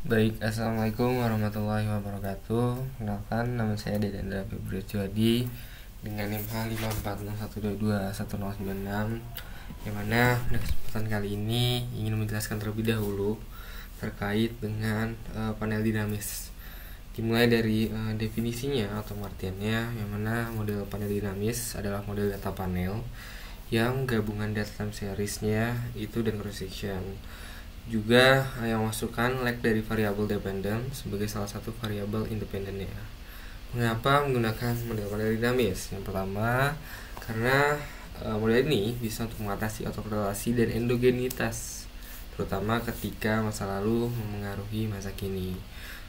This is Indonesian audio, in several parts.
Baik, assalamualaikum warahmatullahi wabarakatuh. Kenalkan, nama saya Dedendra Febrio Juwadi dengan NIM H54012211096, yang mana pada kesempatan kali ini ingin menjelaskan terlebih dahulu terkait dengan panel dinamis. Dimulai dari definisinya atau pengertiannya, yang mana model panel dinamis adalah model data panel yang gabungan data time seriesnya itu dan cross section. Juga yang masukkan leg dari variabel dependent sebagai salah satu variabel independennya. Mengapa menggunakan model dinamis? Yang pertama, karena model ini bisa untuk mengatasi autokorelasi dan endogenitas, terutama ketika masa lalu memengaruhi masa kini.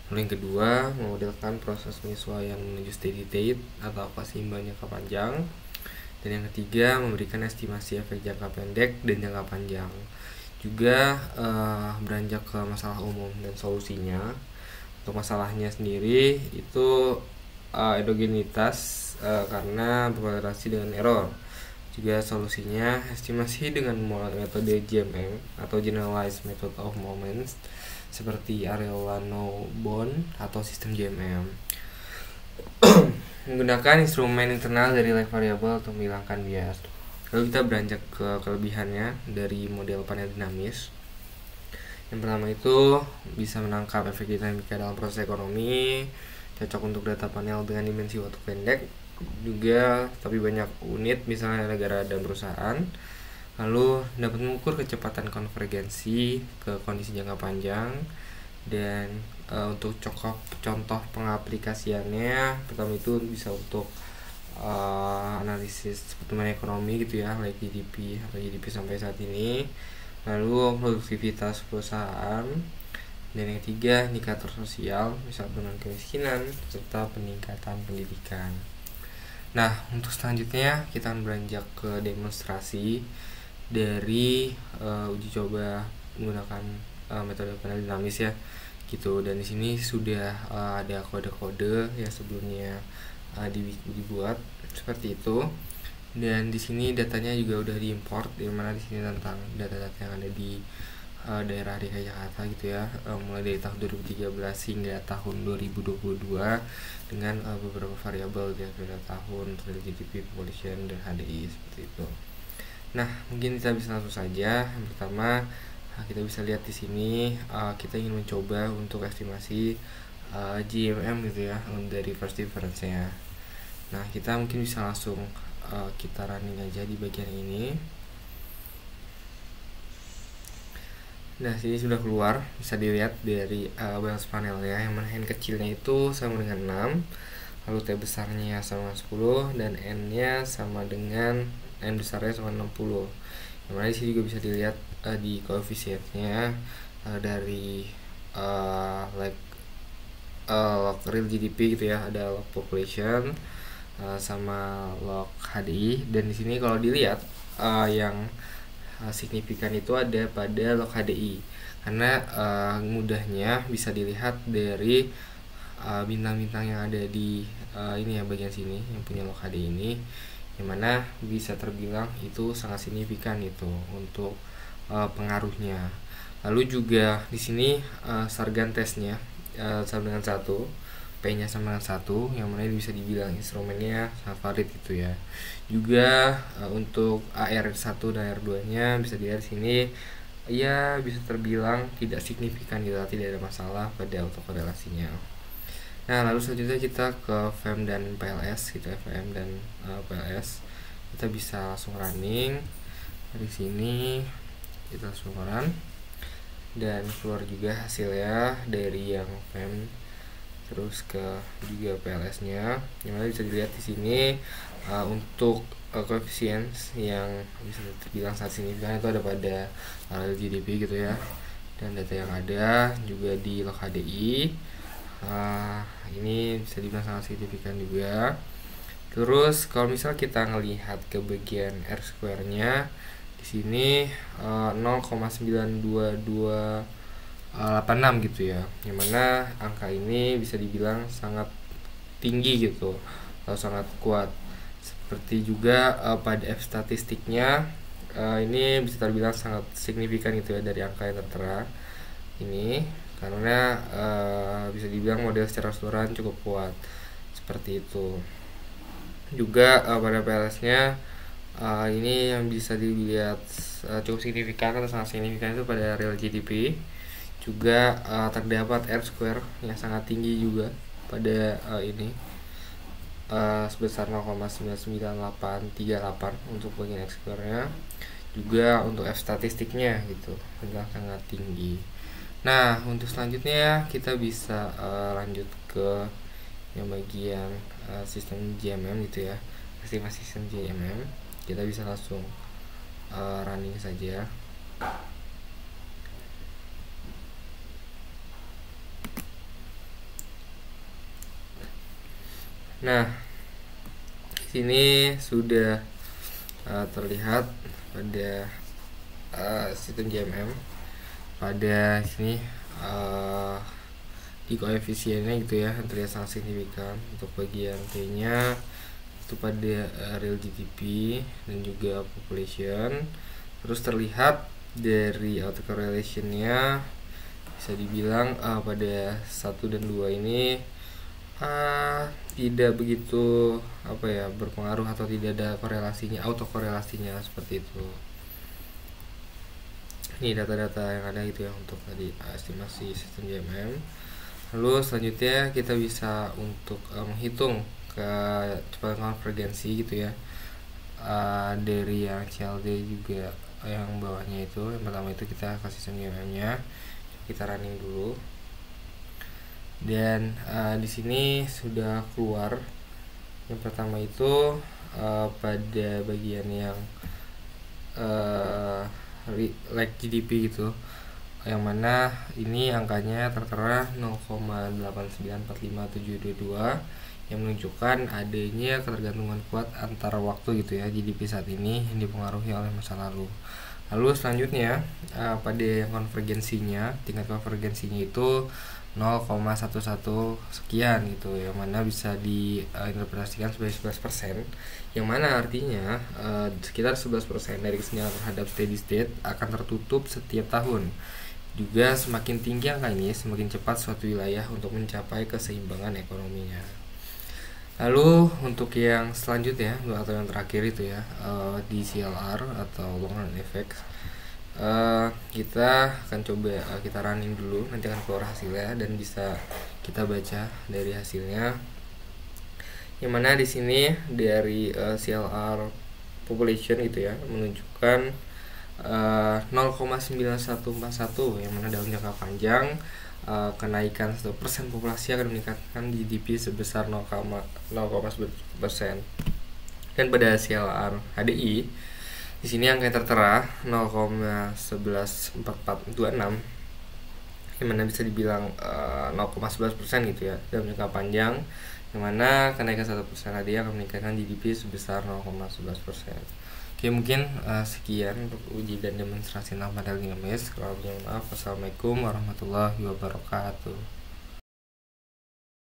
Lalu yang kedua, memodelkan proses penyesuaian menuju steady state atau keseimbangan jangka panjang. Dan yang ketiga, memberikan estimasi efek jangka pendek dan jangka panjang. Juga beranjak ke masalah umum dan solusinya. Untuk masalahnya sendiri itu endogenitas karena berkorelasi dengan error. Juga solusinya estimasi dengan metode GMM atau Generalized Method of Moments seperti Arellano-Bond atau sistem GMM. Menggunakan instrumen internal dari leg variable untuk menghilangkan bias. Lalu kita beranjak ke kelebihannya dari model panel dinamis. Yang pertama itu bisa menangkap efek dinamika dalam proses ekonomi, cocok untuk data panel dengan dimensi waktu pendek, juga tapi banyak unit misalnya negara dan perusahaan. Lalu dapat mengukur kecepatan konvergensi ke kondisi jangka panjang. Dan untuk contoh pengaplikasiannya, pertama itu bisa untuk analisis pertumbuhan ekonomi gitu ya, like GDP atau GDP sampai saat ini, lalu produktivitas perusahaan, dan yang ketiga indikator sosial, misal penurunan kemiskinan serta peningkatan pendidikan. Nah, untuk selanjutnya kita akan beranjak ke demonstrasi dari uji coba menggunakan metode panel dinamis ya, gitu. Dan di sini sudah ada kode-kode yang sebelumnya dibuat seperti itu, dan di sini datanya juga udah diimport, di mana di sini tentang data-data yang ada di daerah DKI Jakarta gitu ya, mulai dari tahun 2013 hingga tahun 2022 dengan beberapa variabel ya, pada tahun, GDP, population, dan HDI seperti itu. Nah, mungkin kita bisa langsung saja. Yang pertama, kita bisa lihat di sini kita ingin mencoba untuk estimasi GMM gitu ya, dari first difference-nya. Nah, kita mungkin bisa langsung kita running aja di bagian ini. Nah, sini sudah keluar, bisa dilihat dari balance panelnya, yang mana N kecilnya itu sama dengan 6, lalu T besarnya sama dengan 10, dan N nya sama dengan N besarnya sama 60. Yang mana disini juga bisa dilihat di koefisiennya dari like log real GDP gitu ya, ada log population sama log HDI. Dan di sini kalau dilihat yang signifikan itu ada pada log HDI, karena mudahnya bisa dilihat dari bintang-bintang yang ada di ini ya, bagian sini yang punya log HDI ini, yang mana bisa terbilang itu sangat signifikan itu untuk pengaruhnya. Lalu juga di sini sargan tesnya sama dengan 1, P-nya sama dengan 1, yang mana bisa dibilang instrumennya sangat valid gitu ya. Juga untuk AR1 dan AR2 nya bisa dilihat di sini ya, bisa terbilang tidak signifikan gitu, tidak ada masalah pada autokorelasinya. Nah, lalu selanjutnya kita ke VM dan PLS gitu ya, VM dan PLS. Kita bisa langsung running dari sini, kita langsung run dan keluar juga hasilnya dari yang VM terus ke juga PLS-nya, yang mana bisa dilihat di sini untuk koefisien yang bisa terbilang sangat signifikan itu ada pada GDP gitu ya, dan data yang ada juga di log HDI ini bisa dibilang sangat signifikan juga. Terus kalau misal kita ngelihat ke bagian R square-nya, di sini 0,92286 gitu ya, yang mana angka ini bisa dibilang sangat tinggi gitu atau sangat kuat. Seperti juga pada F statistiknya ini bisa terbilang sangat signifikan gitu ya, dari angka yang tertera ini. karena bisa dibilang model secara keseluruhan cukup kuat seperti itu. Juga pada PLS-nya ini yang bisa dilihat cukup signifikan atau sangat signifikan itu pada real GDP. Juga terdapat R square yang sangat tinggi juga pada ini sebesar 0,99838 untuk bagian X square-nya. Juga untuk F statistiknya gitu sangat tinggi. Nah, untuk selanjutnya kita bisa lanjut ke yang bagian sistem GMM gitu ya, estimasi sistem GMM. Kita bisa langsung running saja. Nah, sini sudah terlihat pada sistem GMM. Pada sini di koefisiennya gitu ya terlihat sangat signifikan. Untuk bagian T nya itu pada real GDP dan juga population. Terus terlihat dari autocorrelation nya bisa dibilang pada 1 dan 2 ini tidak begitu berpengaruh atau tidak ada korelasinya, autokorelasinya seperti itu. Ini data-data yang ada gitu ya untuk tadi estimasi sistem GMM. Lalu selanjutnya kita bisa untuk menghitung kecepatan konvergensi gitu ya, dari yang CLD juga yang bawahnya itu. Yang pertama itu kita kasih sistem GMM nya, kita running dulu. Dan di sini sudah keluar. Yang pertama itu pada bagian yang like GDP gitu, yang mana ini angkanya tertera 0,8945722 yang menunjukkan adanya ketergantungan kuat antar waktu gitu ya GDP saat ini yang dipengaruhi oleh masa lalu. Lalu selanjutnya pada yang konvergensinya, tingkat konvergensinya itu 0,11 sekian gitu, yang mana bisa diinterpretasikan sebagai 11%, yang mana artinya sekitar 11% dari kesenjangan terhadap steady state akan tertutup setiap tahun. Juga semakin tinggi angka ini, semakin cepat suatu wilayah untuk mencapai keseimbangan ekonominya. Lalu untuk yang selanjutnya atau yang terakhir itu ya, di CLR atau long run effect, kita akan coba kita running dulu, nanti akan keluar hasilnya dan bisa kita baca dari hasilnya. Yang mana di sini dari CLR population gitu ya menunjukkan 0,9141, yang mana dalam jangka panjang kenaikan 1% populasi akan meningkatkan GDP sebesar 0,9%. Dan pada CLR HDI di sini angka yang tertera 0,114426, yang mana bisa dibilang 0,11% gitu ya dalam jangka panjang, yang mana kenaikan 1% tadi akan meningkatkan GDP sebesar 0,11%. Oke, mungkin sekian untuk uji dan demonstrasi tentang panel dinamis. Kalau maaf, wassalamualaikum warahmatullahi wabarakatuh.